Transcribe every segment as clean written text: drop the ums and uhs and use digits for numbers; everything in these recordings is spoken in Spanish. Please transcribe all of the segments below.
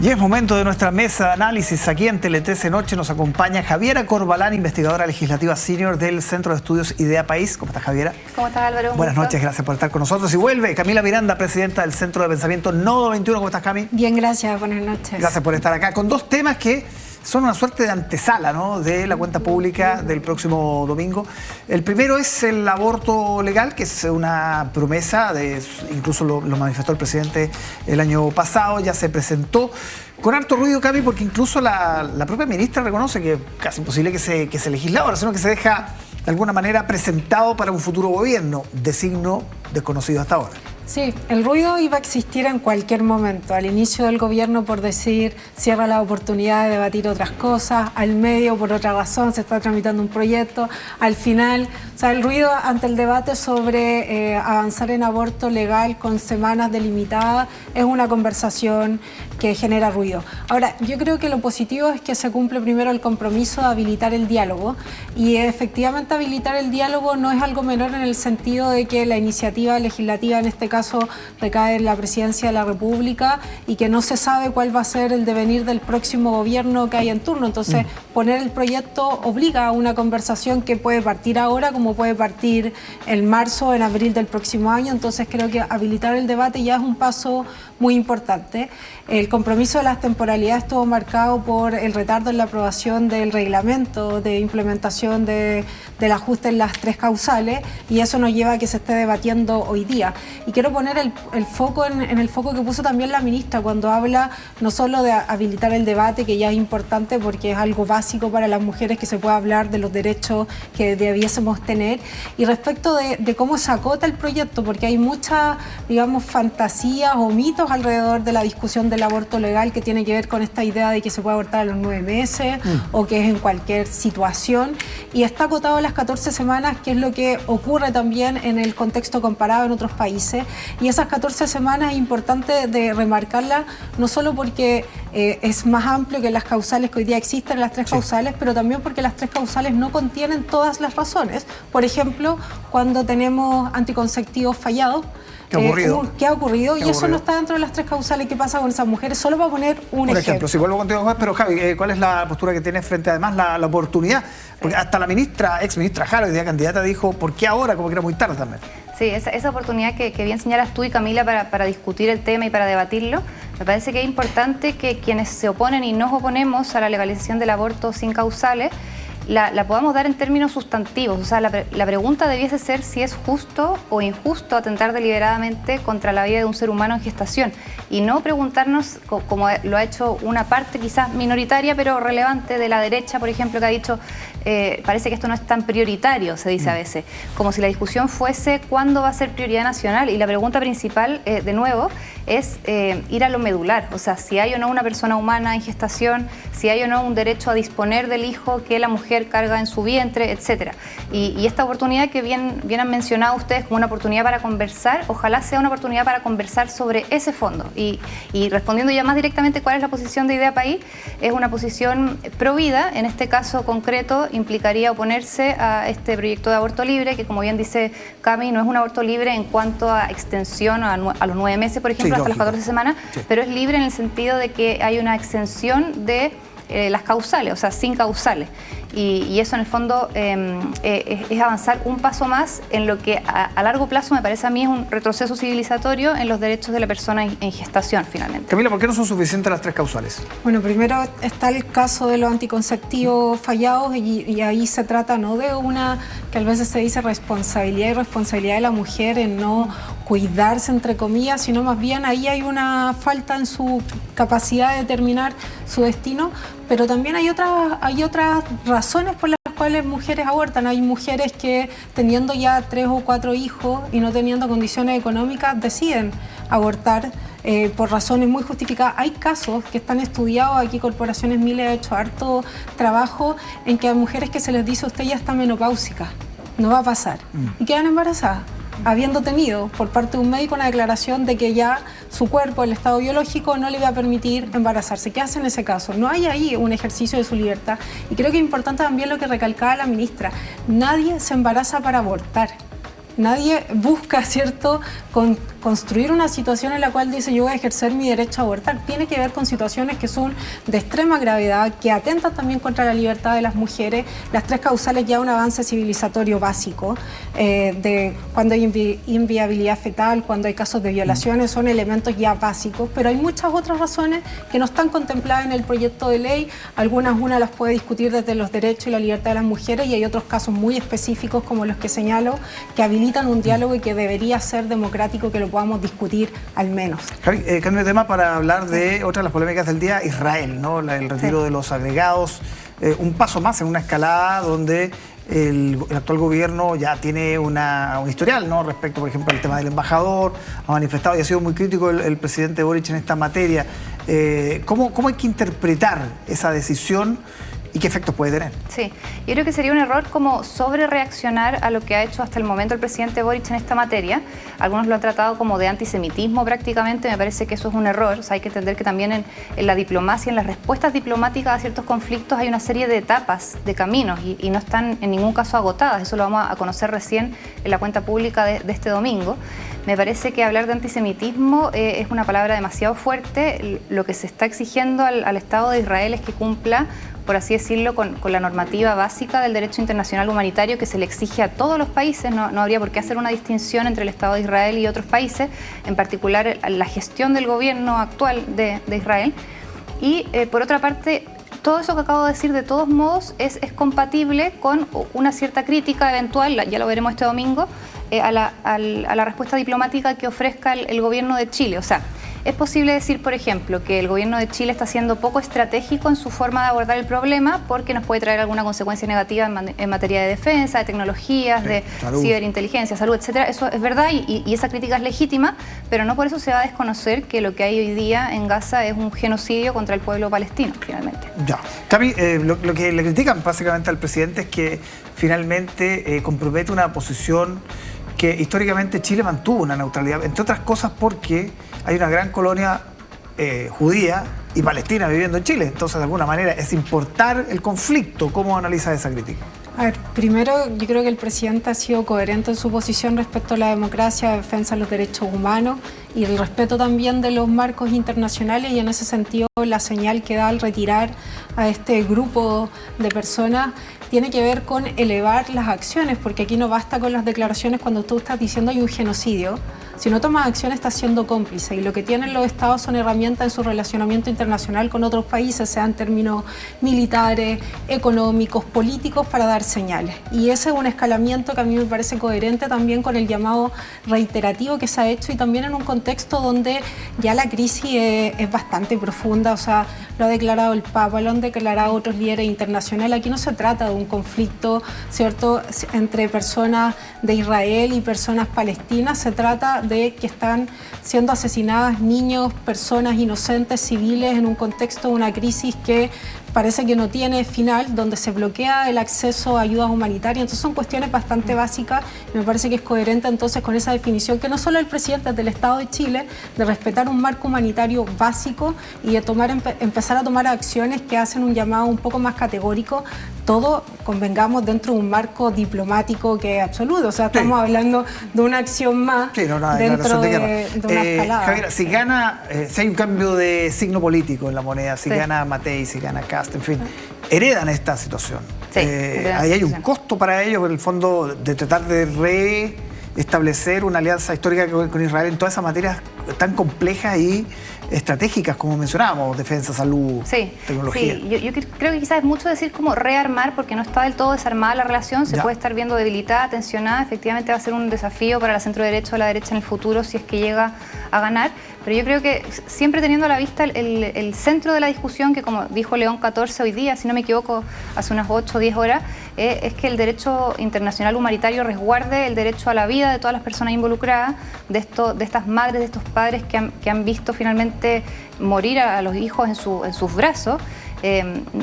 Y es momento de nuestra mesa de análisis. Aquí en Tele 13 Noche nos acompaña Javiera Corbalán, investigadora legislativa senior del Centro de Estudios Idea País. ¿Cómo estás, Javiera? ¿Cómo estás, Álvaro? Buenas noches, gracias por estar con nosotros. Y vuelve Camila Miranda, presidenta del Centro de Pensamiento Nodo 21. ¿Cómo estás, Cami? Bien, gracias. Buenas noches. Gracias por estar acá con dos temas que son una suerte de antesala, ¿no?, de la cuenta pública del próximo domingo. El primero es el aborto legal, que es una promesa, incluso lo manifestó el presidente el año pasado, ya se presentó con harto ruido, Cami, porque incluso la propia ministra reconoce que es casi imposible que se legisle ahora, sino que se deja de alguna manera presentado para un futuro gobierno, de signo desconocido hasta ahora. Sí, el ruido iba a existir en cualquier momento. Al inicio del gobierno, por decir, cierra la oportunidad de debatir otras cosas. Al medio, por otra razón, se está tramitando un proyecto. Al final, o sea, el ruido ante el debate sobre avanzar en aborto legal con semanas delimitadas es una conversación que genera ruido. Ahora, yo creo que lo positivo es que se cumple primero el compromiso de habilitar el diálogo. Y efectivamente habilitar el diálogo no es algo menor en el sentido de que la iniciativa legislativa, en este caso, recae en la Presidencia de la República y que no se sabe cuál va a ser el devenir del próximo gobierno que hay en turno. Entonces, poner el proyecto obliga a una conversación que puede partir ahora como puede partir en marzo o en abril del próximo año. Entonces, creo que habilitar el debate ya es un paso muy importante. El compromiso de las temporalidades estuvo marcado por el retardo en la aprobación del reglamento de implementación del ajuste en las tres causales, y eso nos lleva a que se esté debatiendo hoy día. Y quiero poner el foco en el foco que puso también la ministra cuando habla no solo de habilitar el debate, que ya es importante porque es algo básico para las mujeres que se pueda hablar de los derechos que debiésemos tener, y respecto de cómo se acota el proyecto, porque hay muchas, digamos, fantasías o mitos alrededor de la discusión del aborto legal que tiene que ver con esta idea de que se puede abortar a los 9 meses o que es en cualquier situación, y está acotado a las 14 semanas, que es lo que ocurre también en el contexto comparado en otros países. Y esas 14 semanas es importante de remarcarla, no solo porque es más amplio que las causales que hoy día existen, las tres causales, pero también porque las tres causales no contienen todas las razones. Por ejemplo, cuando tenemos anticonceptivos fallados, ¿qué ha ocurrido? Y eso no está dentro de las tres causales. ¿Qué pasa con esas mujeres? Solo para poner un ejemplo. Si vuelvo contigo, pero Javi, ¿cuál es la postura que tiene frente además la oportunidad? Porque hasta la ex ministra Jara, hoy día candidata, dijo, ¿por qué ahora? Como que era muy tarde también. Sí, esa oportunidad que bien señalas tú y Camila para discutir el tema y para debatirlo, me parece que es importante que quienes se oponen y nos oponemos a la legalización del aborto sin causales, la podamos dar en términos sustantivos. O sea, la pregunta debiese ser si es justo o injusto atentar deliberadamente contra la vida de un ser humano en gestación, y no preguntarnos, como lo ha hecho una parte quizás minoritaria pero relevante de la derecha, por ejemplo, que ha dicho parece que esto no es tan prioritario, se dice a veces, como si la discusión fuese cuándo va a ser prioridad nacional. Y la pregunta principal, de nuevo, es ir a lo medular, o sea, si hay o no una persona humana en gestación, si hay o no un derecho a disponer del hijo que la mujer carga en su vientre, etcétera. Y esta oportunidad que bien han mencionado ustedes como una oportunidad para conversar, ojalá sea una oportunidad para conversar sobre ese fondo. Y respondiendo ya más directamente cuál es la posición de Idea País, es una posición pro vida. En este caso concreto implicaría oponerse a este proyecto de aborto libre, que como bien dice Cami, no es un aborto libre en cuanto a extensión a los 9 meses, por ejemplo, hasta las 14 semanas, pero es libre en el sentido de que hay una exención de las causales, o sea, sin causales. Y eso en el fondo es avanzar un paso más en lo que a largo plazo me parece a mí es un retroceso civilizatorio en los derechos de la persona en gestación, finalmente. Camila, ¿por qué no son suficientes las tres causales? Bueno, primero está el caso de los anticonceptivos fallados, y ahí se trata no de una, que a veces se dice responsabilidad, y responsabilidad de la mujer en no cuidarse, entre comillas, sino más bien ahí hay una falta en su capacidad de determinar su destino, pero también hay otras razones por las cuales mujeres abortan. Hay mujeres que, teniendo ya 3 o 4 hijos y no teniendo condiciones económicas, deciden abortar por razones muy justificadas. Hay casos que están estudiados, aquí Corporaciones Miles ha hecho harto trabajo, en que hay mujeres que se les dice: usted ya está menopáusica, no va a pasar, y quedan embarazadas, habiendo tenido por parte de un médico una declaración de que ya su cuerpo, el estado biológico, no le va a permitir embarazarse. ¿Qué hace en ese caso? No hay ahí un ejercicio de su libertad. Y creo que es importante también lo que recalcaba la ministra: nadie se embaraza para abortar. nadie busca, ¿cierto?, construir una situación en la cual dice yo voy a ejercer mi derecho a abortar. Tiene que ver con situaciones que son de extrema gravedad, que atentan también contra la libertad de las mujeres. Las 3 causales ya un avance civilizatorio básico, de cuando hay inviabilidad fetal, cuando hay casos de violaciones, son elementos ya básicos, pero hay muchas otras razones que no están contempladas en el proyecto de ley. Una las puede discutir desde los derechos y la libertad de las mujeres, y hay otros casos muy específicos como los que señalo, que habilitan un diálogo y que debería ser democrático, que lo podamos discutir al menos. Javi, cambio de tema para hablar de otra de las polémicas del día, Israel, ¿no? El retiro de los agregados, un paso más en una escalada donde el actual gobierno ya tiene un historial, ¿no?, respecto, por ejemplo, al tema del embajador. Ha manifestado y ha sido muy crítico el presidente Boric en esta materia. ¿Cómo hay que interpretar esa decisión y qué efectos puede tener? Sí, yo creo que sería un error como sobre reaccionar a lo que ha hecho hasta el momento el presidente Boric en esta materia. Algunos lo han tratado como de antisemitismo prácticamente. Me parece que eso es un error. O sea, hay que entender que también en la diplomacia, en las respuestas diplomáticas a ciertos conflictos hay una serie de etapas, de caminos, y no están en ningún caso agotadas. Eso lo vamos a conocer recién en la cuenta pública de este domingo. Me parece que hablar de antisemitismo es una palabra demasiado fuerte. Lo que se está exigiendo al Estado de Israel es que cumpla, por así decirlo, con la normativa básica del derecho internacional humanitario que se le exige a todos los países. No habría por qué hacer una distinción entre el Estado de Israel y otros países, en particular la gestión del gobierno actual de Israel. Y por otra parte, todo eso que acabo de decir, de todos modos, es compatible con una cierta crítica eventual, ya lo veremos este domingo, a la respuesta diplomática que ofrezca el gobierno de Chile. O sea, es posible decir, por ejemplo, que el gobierno de Chile está siendo poco estratégico en su forma de abordar el problema porque nos puede traer alguna consecuencia negativa en materia de defensa, de tecnologías, de ciberinteligencia, salud, etcétera. Eso es verdad y esa crítica es legítima, pero no por eso se va a desconocer que lo que hay hoy día en Gaza es un genocidio contra el pueblo palestino, finalmente. Ya. Cami, lo que le critican básicamente al presidente es que finalmente compromete una posición que históricamente Chile mantuvo una neutralidad, entre otras cosas porque hay una gran colonia judía y palestina viviendo en Chile. Entonces, de alguna manera, es importar el conflicto. ¿Cómo analiza esa crítica? A ver, primero yo creo que el presidente ha sido coherente en su posición respecto a la democracia, defensa de los derechos humanos y el respeto también de los marcos internacionales, y en ese sentido la señal que da al retirar a este grupo de personas tiene que ver con elevar las acciones, porque aquí no basta con las declaraciones cuando tú estás diciendo hay un genocidio. Si no tomas acción estás siendo cómplice, y lo que tienen los estados son herramientas en su relacionamiento internacional con otros países, sean en términos militares, económicos, políticos, para dar señales. Y ese es un escalamiento que a mí me parece coherente también con el llamado reiterativo que se ha hecho, y también en un contexto donde ya la crisis es bastante profunda. O sea, lo ha declarado el Papa, lo han declarado otros líderes internacionales. Aquí no se trata de un conflicto, ¿cierto?, entre personas de Israel y personas palestinas. Se trata de que están siendo asesinadas niños, personas inocentes, civiles, en un contexto de una crisis que parece que no tiene final, donde se bloquea el acceso a ayudas humanitarias. Entonces son cuestiones bastante básicas, y me parece que es coherente entonces con esa definición que no solo el presidente del Estado de Chile, de respetar un marco humanitario básico y de empezar a tomar acciones que hacen un llamado un poco más categórico, todo, convengamos, dentro de un marco diplomático que es absoluto. O sea, estamos hablando de una acción más dentro de una escalada. Javier, si gana, si hay un cambio de signo político en la moneda, si gana Matei, si gana Kast, en fin, heredan esta situación. Ahí hay un costo para ellos, en el fondo, de tratar de reestablecer una alianza histórica con Israel en todas esas materias tan complejas y estratégicas como mencionábamos, defensa, salud, tecnología. Sí, yo creo que quizás es mucho decir como rearmar, porque no está del todo desarmada la relación, se puede estar viendo debilitada, tensionada. Efectivamente va a ser un desafío para la centro derecha o la derecha en el futuro si es que llega a ganar, pero yo creo que siempre teniendo a la vista el centro de la discusión, que como dijo León XIV hoy día, si no me equivoco, hace unas 8 o 10 horas, es que el derecho internacional humanitario resguarde el derecho a la vida de todas las personas involucradas, de estas madres, de estos padres que han visto finalmente morir a los hijos en sus brazos.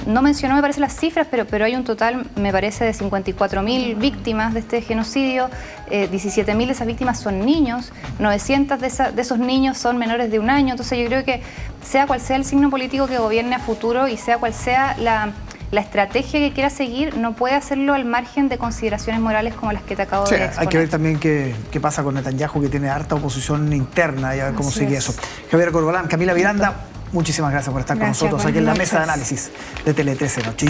No mencionó, me parece, las cifras, pero hay un total, me parece, de 54.000 víctimas de este genocidio. 17.000 de esas víctimas son niños, 900 de esos niños son menores de 1 año. Entonces yo creo que sea cual sea el signo político que gobierne a futuro y sea cual sea la estrategia que quiera seguir no puede hacerlo al margen de consideraciones morales como las que te acabo de exponer. Hay que ver también qué pasa con Netanyahu, que tiene harta oposición interna, y a ver cómo sigue eso. Javier Corbalán, Camila Miranda, muchísimas gracias por estar con nosotros aquí en la mesa de análisis de Tele 13 Noche.